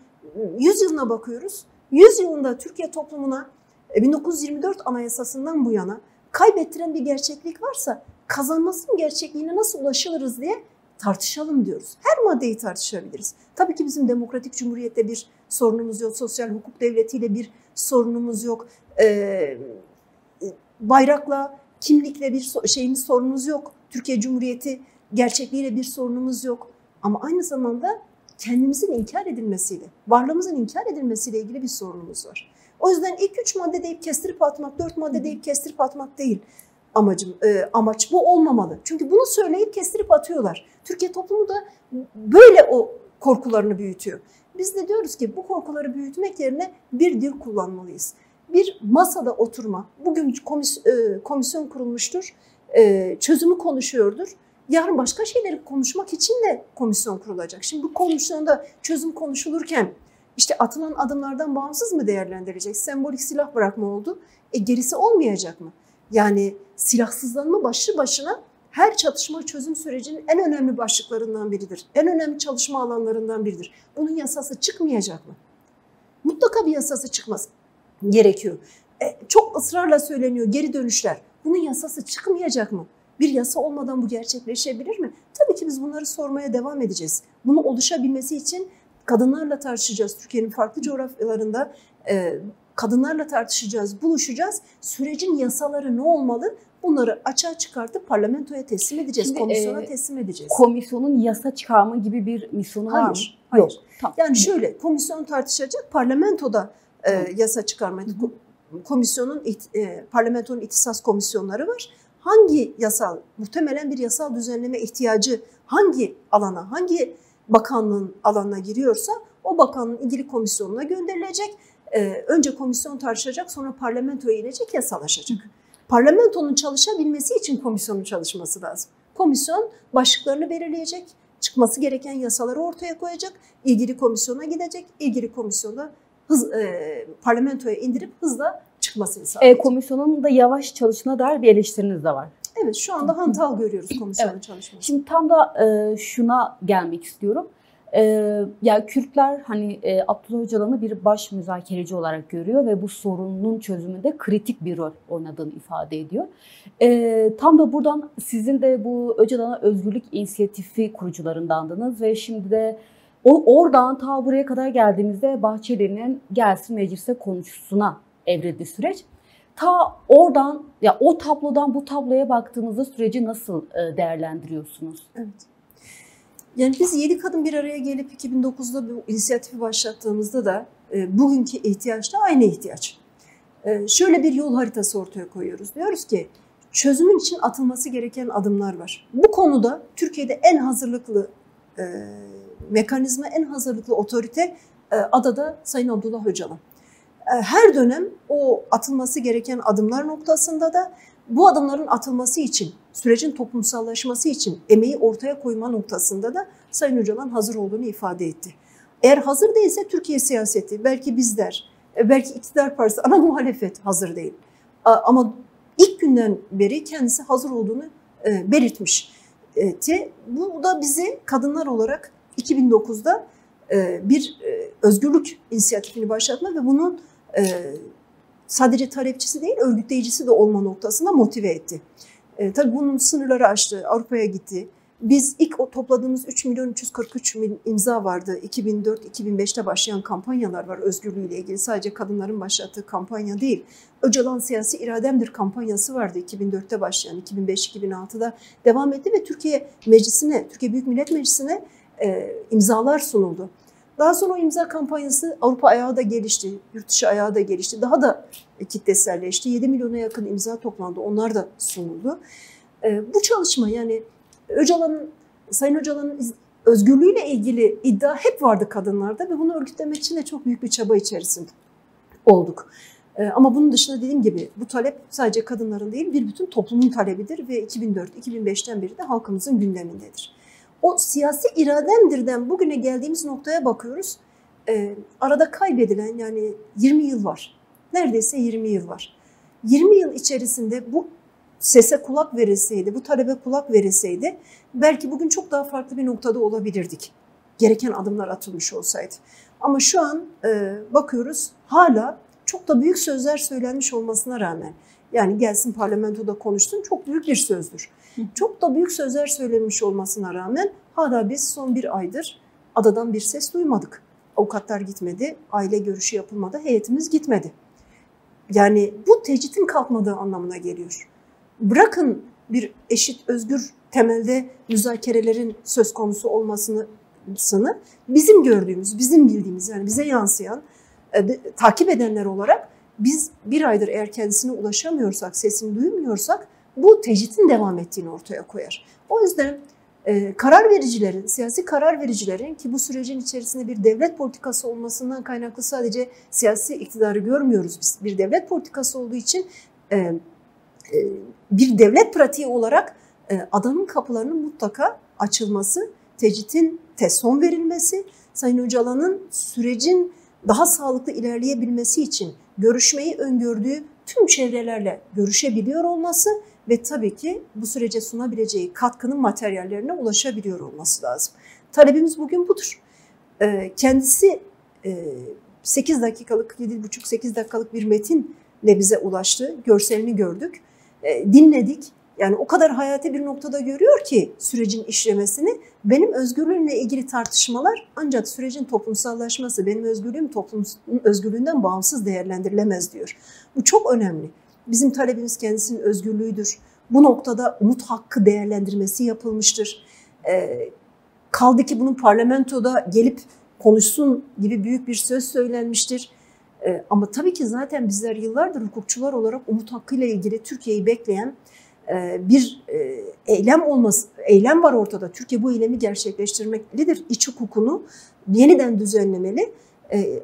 100 yılına bakıyoruz, 100 yılında Türkiye toplumuna 1924 Anayasası'ndan bu yana kaybettiren bir gerçeklik varsa kazanmasının gerçekliğine nasıl ulaşılırız diye tartışalım diyoruz. Her maddeyi tartışabiliriz. Tabii ki bizim demokratik cumhuriyette bir sorunumuz yok. Sosyal hukuk devletiyle bir sorunumuz yok. Bayrakla, kimlikle bir sorunumuz yok. Türkiye Cumhuriyeti gerçekliğiyle bir sorunumuz yok. Ama aynı zamanda kendimizin inkar edilmesiyle, varlığımızın inkar edilmesiyle ilgili bir sorunumuz var. O yüzden ilk 3 madde deyip kestirip atmak, 4 madde deyip kestirip atmak değil. Amaç bu olmamalı. Çünkü bunu söyleyip kestirip atıyorlar. Türkiye toplumu da böyle o korkularını büyütüyor. Biz de diyoruz ki bu korkuları büyütmek yerine bir dil kullanmalıyız. Bir masada oturma, bugün komisyon kurulmuştur, çözümü konuşuyordur. Yarın başka şeyleri konuşmak için de komisyon kurulacak. Şimdi bu komisyonda çözüm konuşulurken işte atılan adımlardan bağımsız mı değerlendirecek? Sembolik silah bırakma oldu. Gerisi olmayacak mı? Yani silahsızlanma başlı başına her çatışma çözüm sürecinin en önemli başlıklarından biridir. En önemli çalışma alanlarından biridir. Bunun yasası çıkmayacak mı? Mutlaka bir yasası çıkması gerekiyor. Çok ısrarla söyleniyor geri dönüşler. Bunun yasası çıkmayacak mı? Bir yasa olmadan bu gerçekleşebilir mi? Tabii ki biz bunları sormaya devam edeceğiz. Bunu oluşabilmesi için kadınlarla tartışacağız. Türkiye'nin farklı coğrafyalarında kadınlarla tartışacağız, buluşacağız. Sürecin yasaları ne olmalı? Bunları açığa çıkartıp parlamentoya teslim edeceğiz, şimdi, komisyona teslim edeceğiz. Komisyonun yasa çıkarma gibi bir misyonu var mı? Hayır. Yok. Tamam. Yani şöyle, komisyon tartışacak, parlamentoda yasa çıkarma. Parlamentonun ihtisas komisyonları var. Hangi yasal, muhtemelen bir yasal düzenleme ihtiyacı hangi alana, hangi bakanlığın alanına giriyorsa o bakanlığın ilgili komisyonuna gönderilecek. Önce komisyon tartışacak, sonra parlamentoya inecek, yasalaşacak. Parlamentonun çalışabilmesi için komisyonun çalışması lazım. Komisyon başlıklarını belirleyecek, çıkması gereken yasaları ortaya koyacak, ilgili komisyona gidecek, ilgili komisyonda parlamentoya indirip hızla çıkmasını sağlayacak. Komisyonun da yavaş çalışına dair bir eleştiriniz de var. Evet, şu anda hantal görüyoruz komisyonun çalışmasını. Şimdi tam da şuna gelmek istiyorum. Ya Kürtler hani Abdullah Öcalan'ı bir baş müzakereci olarak görüyor ve bu sorunun çözümünde kritik bir rol oynadığını ifade ediyor. Tam da buradan sizin de bu Öcalan'a Özgürlük İnisiyatifi kurucularındandınız ve şimdi de oradan ta buraya kadar geldiğimizde Bahçeli'nin gelsin mecliste konuşusuna evrildi süreç. Ta oradan ya o tablodan bu tabloya baktığınızda süreci nasıl değerlendiriyorsunuz? Evet. Yani biz 7 kadın bir araya gelip 2009'da bu inisiyatifi başlattığımızda da bugünkü ihtiyaç da aynı ihtiyaç. Şöyle bir yol haritası ortaya koyuyoruz. Diyoruz ki çözümün için atılması gereken adımlar var. Bu konuda Türkiye'de en hazırlıklı mekanizma, en hazırlıklı otorite adada Sayın Abdullah Öcalan. Her dönem o atılması gereken adımlar noktasında da bu adımların atılması için, sürecin toplumsallaşması için emeği ortaya koyma noktasında da Sayın Öcalan hazır olduğunu ifade etti. Eğer hazır değilse Türkiye siyaseti, belki bizler, belki iktidar partisi, ana muhalefet hazır değil. Ama ilk günden beri kendisi hazır olduğunu belirtmişti. Bu da bizi kadınlar olarak 2009'da bir özgürlük inisiyatifini başlatma ve bunun sadece talepçisi değil, örgütleyicisi de olma noktasında motive etti. Tabii bunun sınırları aştı, Avrupa'ya gitti. Biz ilk topladığımız 3.343.000 imza vardı. 2004-2005'te başlayan kampanyalar var özgürlüğüyle ilgili. Sadece kadınların başlattığı kampanya değil. Öcalan Siyasi İrademdir kampanyası vardı 2004'te başlayan, 2005-2006'da devam etti ve Türkiye Meclisi'ne, Türkiye Büyük Millet Meclisi'ne imzalar sunuldu. Daha sonra o imza kampanyası Avrupa ayağı da gelişti, yurt dışı ayağı da gelişti. Daha da kitleselleşti. 7 milyona yakın imza toplandı. Onlar da sunuldu. Bu çalışma yani Sayın Öcalan'ın özgürlüğüyle ilgili iddia hep vardı kadınlarda ve bunu örgütlemek için de çok büyük bir çaba içerisinde olduk. Ama bunun dışında dediğim gibi bu talep sadece kadınların değil bir bütün toplumun talebidir ve 2004-2005'ten beri de halkımızın gündemindedir. O siyasi irademdirden bugüne geldiğimiz noktaya bakıyoruz. Arada kaybedilen yani 20 yıl var. Neredeyse 20 yıl var. 20 yıl içerisinde bu sese kulak verilseydi, bu talebe kulak verilseydi belki bugün çok daha farklı bir noktada olabilirdik. Gereken adımlar atılmış olsaydı. Ama şu an bakıyoruz hala çok da büyük sözler söylenmiş olmasına rağmen Yani gelsin parlamentoda konuşsun, çok büyük bir sözdür. Çok da büyük sözler söylenmiş olmasına rağmen hala biz son bir aydır adadan bir ses duymadık. Avukatlar gitmedi, aile görüşü yapılmadı, heyetimiz gitmedi. Yani bu tecritin kalkmadığı anlamına geliyor. Bırakın bir eşit, özgür temelde müzakerelerin söz konusu olmasını, bizim gördüğümüz, bizim bildiğimiz, yani bize yansıyan, takip edenler olarak biz bir aydır eğer kendisine ulaşamıyorsak, sesini duymuyorsak bu tecritin devam ettiğini ortaya koyar. O yüzden karar vericilerin, siyasi karar vericilerin, ki bu sürecin içerisinde bir devlet politikası olmasından kaynaklı sadece siyasi iktidarı görmüyoruz biz. Bir devlet politikası olduğu için bir devlet pratiği olarak adanın kapılarının mutlaka açılması, tecritin son verilmesi, Sayın Öcalan'ın sürecin daha sağlıklı ilerleyebilmesi için görüşmeyi öngördüğü tüm çevrelerle görüşebiliyor olması ve tabii ki bu sürece sunabileceği katkının materyallerine ulaşabiliyor olması lazım. Talebimiz bugün budur. Kendisi 8 dakikalık, 7,5-8 dakikalık bir metinle bize ulaştı. Görselini gördük, dinledik. Yani o kadar hayati bir noktada görüyor ki sürecin işlemesini. Benim özgürlüğümle ilgili tartışmalar ancak sürecin toplumsallaşması, benim özgürlüğüm toplumun özgürlüğünden bağımsız değerlendirilemez diyor. Bu çok önemli. Bizim talebimiz kendisinin özgürlüğüdür. Bu noktada umut hakkı değerlendirmesi yapılmıştır. Kaldı ki bunun parlamentoda gelip konuşsun gibi büyük bir söz söylenmiştir. Ama tabii ki zaten bizler yıllardır hukukçular olarak umut hakkıyla ilgili Türkiye'yi bekleyen bir eylem var ortada. Türkiye bu eylemi gerçekleştirmektedir. İç hukukunu yeniden düzenlemeli.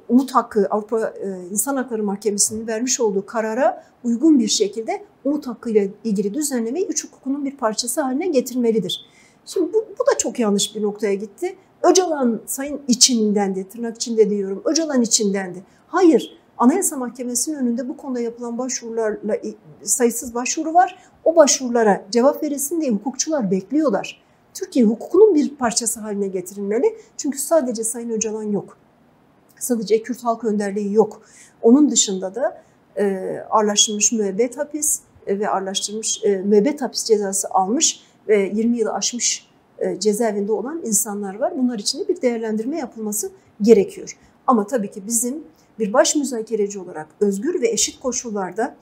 Umut hakkı, Avrupa İnsan Hakları Mahkemesi'nin vermiş olduğu karara uygun bir şekilde umut hakkıyla ilgili düzenlemeyi iç hukukunun bir parçası haline getirmelidir. Şimdi bu da çok yanlış bir noktaya gitti. Öcalan sayın içindendi, tırnak içinde diyorum, Öcalan içindendi. Hayır, Anayasa Mahkemesi'nin önünde bu konuda yapılan başvurularla sayısız başvuru var. O başvurulara cevap verilsin diye hukukçular bekliyorlar. Türkiye hukukunun bir parçası haline getirilmeli. Çünkü sadece Sayın Öcalan yok. Sadece Kürt Halk Önderliği yok. Onun dışında da ağırlaştırılmış müebbet hapis ve ağırlaştırılmış müebbet hapis cezası almış ve 20 yılı aşmış cezaevinde olan insanlar var. Bunlar için de bir değerlendirme yapılması gerekiyor. Ama tabii ki bizim bir baş müzakereci olarak özgür ve eşit koşullarda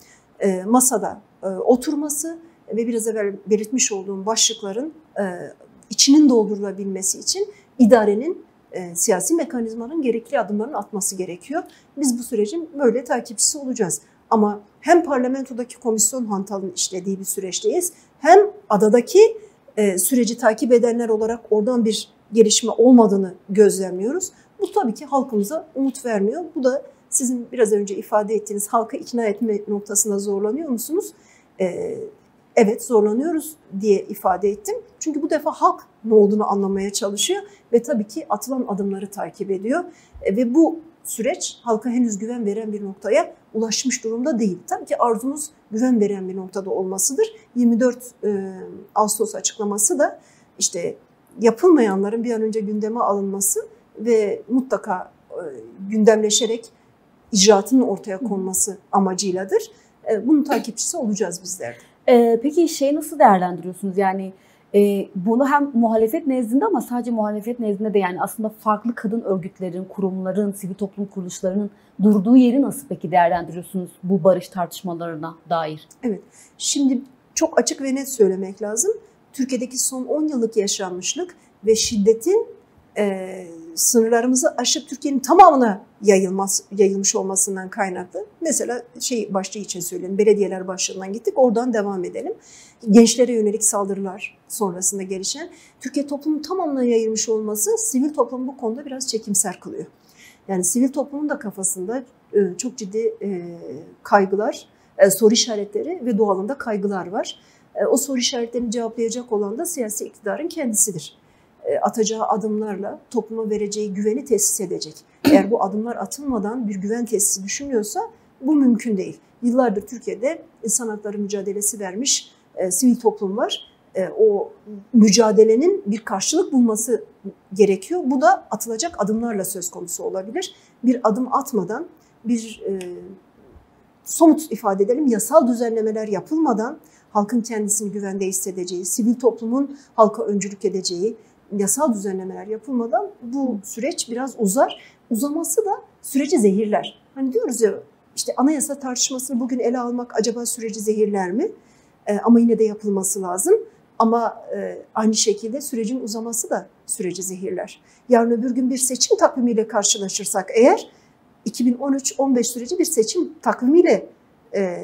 masada oturması ve biraz evvel belirtmiş olduğum başlıkların içinin doldurulabilmesi için idarenin, siyasi mekanizmanın gerekli adımlarını atması gerekiyor. Biz bu sürecin böyle takipçisi olacağız. Ama hem parlamentodaki komisyon hantalının işlediği bir süreçteyiz, hem adadaki süreci takip edenler olarak oradan bir gelişme olmadığını gözlemliyoruz. Bu tabii ki halkımıza umut vermiyor. Bu da sizin biraz önce ifade ettiğiniz halkı ikna etme noktasında zorlanıyor musunuz? Evet, zorlanıyoruz diye ifade ettim. Çünkü bu defa halk ne olduğunu anlamaya çalışıyor ve tabii ki atılan adımları takip ediyor. Ve bu süreç halka henüz güven veren bir noktaya ulaşmış durumda değil. Tabii ki arzumuz güven veren bir noktada olmasıdır. 24 Ağustos açıklaması da işte yapılmayanların bir an önce gündeme alınması ve mutlaka gündemleşerek icraatının ortaya konması amacıyladır. Bunun takipçisi olacağız bizler de. Peki nasıl değerlendiriyorsunuz? Yani bunu hem muhalefet nezdinde ama sadece muhalefet nezdinde de, yani aslında farklı kadın örgütlerin, kurumların, sivil toplum kuruluşlarının durduğu yeri nasıl peki değerlendiriyorsunuz bu barış tartışmalarına dair? Evet, şimdi çok açık ve net söylemek lazım. Türkiye'deki son 10 yıllık yaşanmışlık ve şiddetin sınırlarımızı aşıp Türkiye'nin tamamına yayılmış olmasından kaynaklı. Mesela başlığı için söyleyeyim, belediyeler başlığından gittik, oradan devam edelim. Gençlere yönelik saldırılar sonrasında gelişen Türkiye toplumunun tamamına yayılmış olması sivil toplumu bu konuda biraz çekimser kılıyor. Yani sivil toplumun da kafasında çok ciddi kaygılar, soru işaretleri ve doğalında kaygılar var. O soru işaretlerini cevaplayacak olan da siyasi iktidarın kendisidir. Atacağı adımlarla topluma vereceği güveni tesis edecek. Eğer bu adımlar atılmadan bir güven tesisi düşünüyorsa bu mümkün değil. Yıllardır Türkiye'de insan hakları mücadelesi vermiş sivil toplum var. O mücadelenin bir karşılık bulması gerekiyor. Bu da atılacak adımlarla söz konusu olabilir. Bir adım atmadan, bir somut ifade edelim, yasal düzenlemeler yapılmadan halkın kendisini güvende hissedeceği, sivil toplumun halka öncülük edeceği yasal düzenlemeler yapılmadan bu süreç biraz uzar. Uzaması da süreci zehirler. Hani diyoruz ya, işte anayasa tartışmasını bugün ele almak acaba süreci zehirler mi? Ama yine de yapılması lazım. Ama aynı şekilde sürecin uzaması da süreci zehirler. Yarın öbür gün bir seçim takvimiyle karşılaşırsak eğer, 2013-15 süreci bir seçim takvimiyle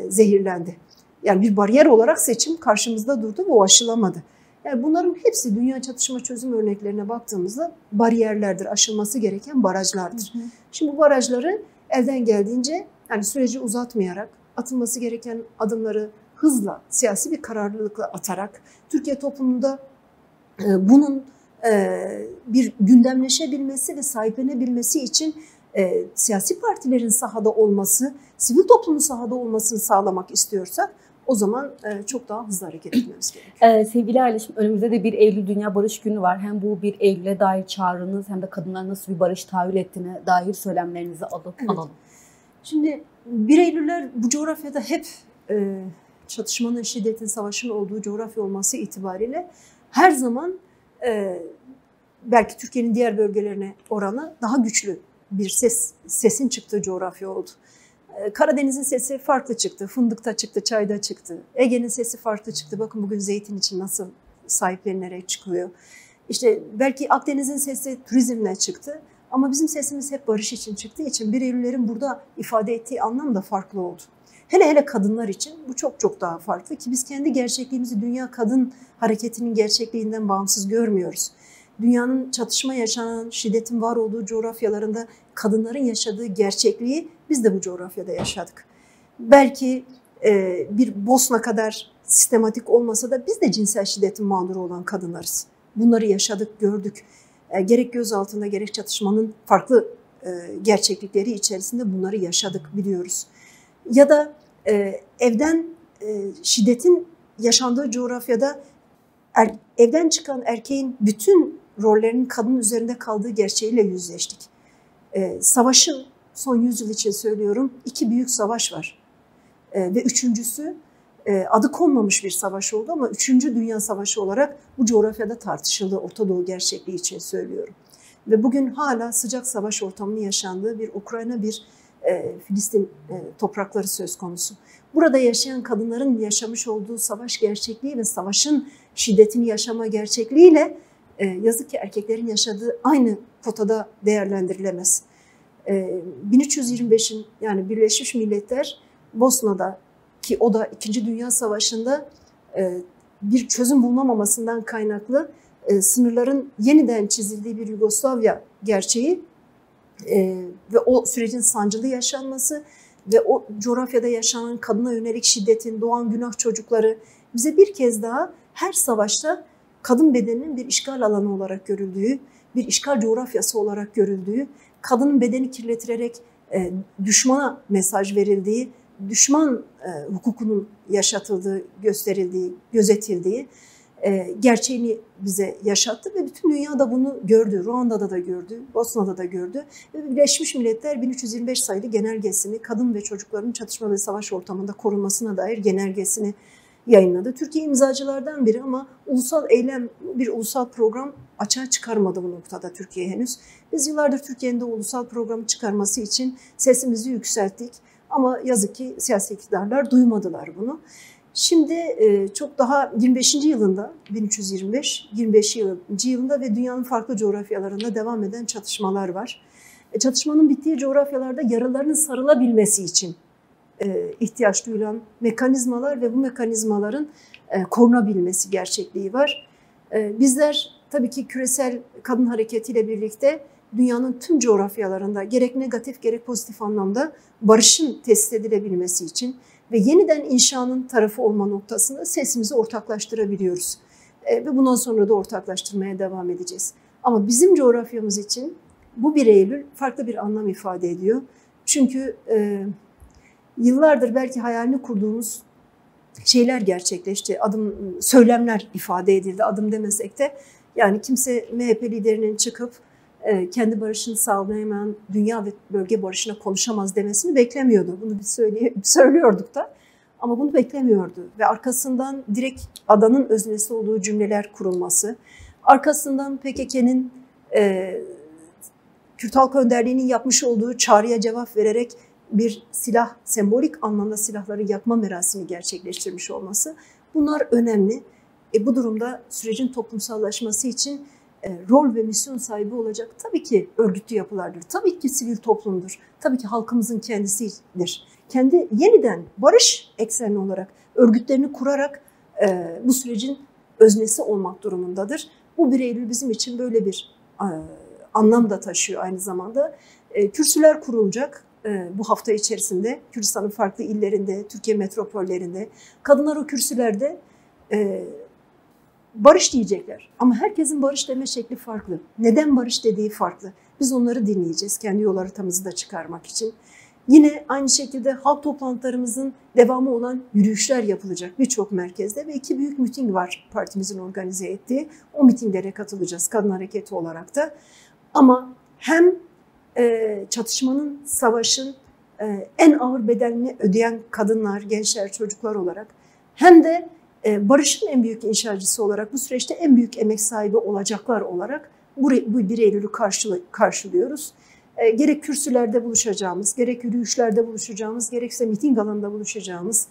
zehirlendi. Yani bir bariyer olarak seçim karşımızda durdu ve o aşılamadı. Yani bunların hepsi dünya çatışma çözüm örneklerine baktığımızda bariyerlerdir, aşılması gereken barajlardır. Şimdi bu barajları elden geldiğince, yani süreci uzatmayarak, atılması gereken adımları hızla, siyasi bir kararlılıkla atarak, Türkiye toplumunda bunun bir gündemleşebilmesi ve sahiplenebilmesi için siyasi partilerin sahada olması, sivil toplumun sahada olmasını sağlamak istiyorsak, o zaman çok daha hızlı hareket etmemiz gerekiyor. Sevgili aileciğim, önümüzde de 1 Eylül Dünya Barış Günü var. Hem bu 1 Eylül'e dair çağrınız hem de kadınlar nasıl bir barış tahayyül ettiğine dair söylemlerinizi alalım. Şimdi 1 Eylüller bu coğrafyada hep çatışmanın, şiddetin, savaşın olduğu coğrafya olması itibariyle her zaman belki Türkiye'nin diğer bölgelerine oranla daha güçlü bir sesin çıktığı coğrafya oldu. Karadeniz'in sesi farklı çıktı, fındıkta çıktı, çayda çıktı. Ege'nin sesi farklı çıktı. Bakın bugün zeytin için nasıl sahiplenilerek çıkıyor. İşte belki Akdeniz'in sesi turizmle çıktı. Ama bizim sesimiz hep barış için çıktığı için 1 Eylül'lerin burada ifade ettiği anlam da farklı oldu. Hele hele kadınlar için bu çok çok daha farklı ki biz kendi gerçekliğimizi Dünya Kadın Hareketi'nin gerçekliğinden bağımsız görmüyoruz. Dünyanın çatışma yaşanan, şiddetin var olduğu coğrafyalarında kadınların yaşadığı gerçekliği biz de bu coğrafyada yaşadık. Belki bir Bosna kadar sistematik olmasa da biz de cinsel şiddetin mağduru olan kadınlarız. Bunları yaşadık, gördük. Gerek gözaltında gerek çatışmanın farklı gerçeklikleri içerisinde bunları yaşadık, biliyoruz. Ya da evden şiddetin yaşandığı coğrafyada evden çıkan erkeğin bütün rollerinin kadının üzerinde kaldığı gerçeğiyle yüzleştik. Savaşın, son 100 yıl için söylüyorum, 2 büyük savaş var. Ve üçüncüsü adı konmamış bir savaş oldu ama 3. Dünya Savaşı olarak bu coğrafyada tartışıldı, Orta Doğu gerçekliği için söylüyorum. Ve bugün hala sıcak savaş ortamının yaşandığı bir Ukrayna, bir Filistin toprakları söz konusu. Burada yaşayan kadınların yaşamış olduğu savaş gerçekliği ve savaşın şiddetini yaşama gerçekliğiyle yazık ki erkeklerin yaşadığı aynı potada değerlendirilemez. 1325'in, yani Birleşmiş Milletler Bosna'da, ki o da 2. Dünya Savaşı'nda bir çözüm bulunamamasından kaynaklı sınırların yeniden çizildiği bir Yugoslavya gerçeği ve o sürecin sancılı yaşanması ve o coğrafyada yaşanan kadına yönelik şiddetin, doğan günah çocukları bize bir kez daha her savaşta kadın bedeninin bir işgal alanı olarak görüldüğü, bir işgal coğrafyası olarak görüldüğü, kadının bedeni kirletilerek düşmana mesaj verildiği, düşman hukukunun yaşatıldığı, gösterildiği, gözetildiği gerçeğini bize yaşattı ve bütün dünya da bunu gördü. Ruanda'da da gördü, Bosna'da da gördü. Ve Birleşmiş Milletler 1325 sayılı genelgesini, kadın ve çocukların çatışma ve savaş ortamında korunmasına dair genelgesini yayınladı. Türkiye imzacılardan biri ama ulusal eylem, bir ulusal program açığa çıkarmadı bu noktada Türkiye henüz. Biz yıllardır Türkiye'nin de ulusal programı çıkarması için sesimizi yükselttik. Ama yazık ki siyasi iktidarlar duymadılar bunu. Şimdi çok daha 25. yılında, 1325, 25. yılında ve dünyanın farklı coğrafyalarında devam eden çatışmalar var. Çatışmanın bittiği coğrafyalarda yaraların sarılabilmesi için ihtiyaç duyulan mekanizmalar ve bu mekanizmaların korunabilmesi gerçekliği var. Bizler tabii ki küresel kadın hareketiyle birlikte dünyanın tüm coğrafyalarında gerek negatif gerek pozitif anlamda barışın tesis edilebilmesi için ve yeniden inşanın tarafı olma noktasında sesimizi ortaklaştırabiliyoruz. Ve bundan sonra da ortaklaştırmaya devam edeceğiz. Ama bizim coğrafyamız için bu 1 Eylül farklı bir anlam ifade ediyor. Çünkü yıllardır belki hayalini kurduğumuz şeyler gerçekleşti. Söylemler ifade edildi, adım demesek de. Yani kimse MHP liderinin çıkıp kendi barışını sağlayamayan dünya ve bölge barışına konuşamaz demesini beklemiyordu. Bunu bir söylüyorduk da ama bunu beklemiyordu. Ve arkasından direkt adanın öznesi olduğu cümleler kurulması, arkasından PKK'nın Kürt Halk Önderliği'nin yapmış olduğu çağrıya cevap vererek bir silah, sembolik anlamda silahları yakma merasimi gerçekleştirmiş olması, bunlar önemli. Bu durumda sürecin toplumsallaşması için rol ve misyon sahibi olacak tabii ki örgütlü yapılardır, tabii ki sivil toplumdur, tabii ki halkımızın kendisidir. Kendi yeniden barış eksenli olarak örgütlerini kurarak bu sürecin öznesi olmak durumundadır. Bu 1 Eylül bizim için böyle bir anlam da taşıyor aynı zamanda. Kürsüler kurulacak bu hafta içerisinde, Kürdistan'ın farklı illerinde, Türkiye metropollerinde. Kadınlar o kürsülerde barış diyecekler. Ama herkesin barış deme şekli farklı. Neden barış dediği farklı. Biz onları dinleyeceğiz kendi yol haritamızı da çıkarmak için. Yine aynı şekilde halk toplantılarımızın devamı olan yürüyüşler yapılacak birçok merkezde ve 2 büyük miting var partimizin organize ettiği. O mitinglere katılacağız kadın hareketi olarak da. Ama hem çatışmanın, savaşın en ağır bedelini ödeyen kadınlar, gençler, çocuklar olarak hem de barışın en büyük inşacısı olarak bu süreçte en büyük emek sahibi olacaklar olarak bu 1 Eylül'ü karşılıyoruz. Gerek kürsülerde buluşacağımız, gerek yürüyüşlerde buluşacağımız, gerekse miting alanında buluşacağımız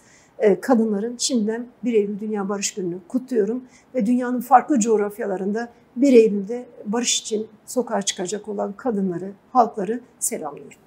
kadınların şimdiden 1 Eylül Dünya Barış Günü'nü kutluyorum ve dünyanın farklı coğrafyalarında 1 Eylül'de barış için sokağa çıkacak olan kadınları, halkları selamlıyorum.